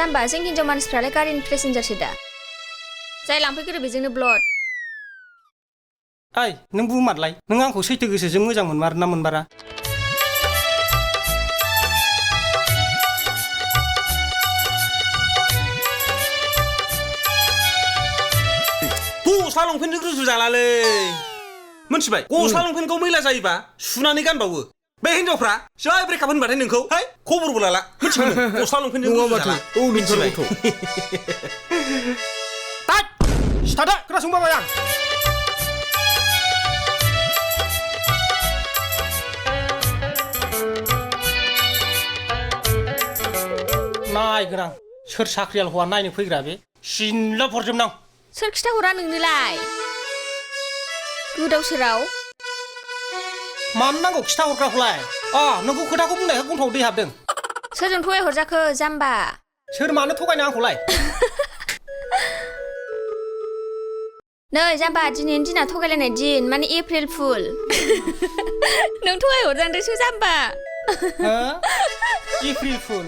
जाम्बा जों हिन्जाव मानसिफ्रालाय गारिनि पेसेन्जारसो दा जाय लांफैग्रो बेजोंनो ब्लड ओइ नों बुमारलाय नों आंखौ सैथो गोसोजों मोजां मोनमारोना मोनमारा गस्ला लंपेन्टजों रुजु जालालै मोनथिबाय गस्ला लंपेन्टखौ मैला जायोबा सुनानै गानबावो बे हिनजावफ्रा जै ब्रेकआप होनबाथाय नोंखौ है खबरबो लाला मिथिबाय गस्ला लंपेन्टजों रुजु जाला औ मिथिबाय स्टार्टआ खोनासंबाय आं नायगोन आं सोर साख्रियाल हौवा नायनो फैग्रा बे सिनला हरजोबनां सोर खिथाहरा नोंनोलाय गोदाव सोराव मानो नांगौ खिथाहरग्राखौलाय नोंखौ खोथाखौ बुंनायखाय गन्थंआव दै हाबदों सोरजों थगाय हरजाखो जाम्बा सोर मानो थगायनो आंखौलाय नै जाम्बा दिनैनि दिना थगायलायनाय दिन माने एप्रिल फुल नों थगाय हरजांदोंसो जाम्बा एप्रिल फुल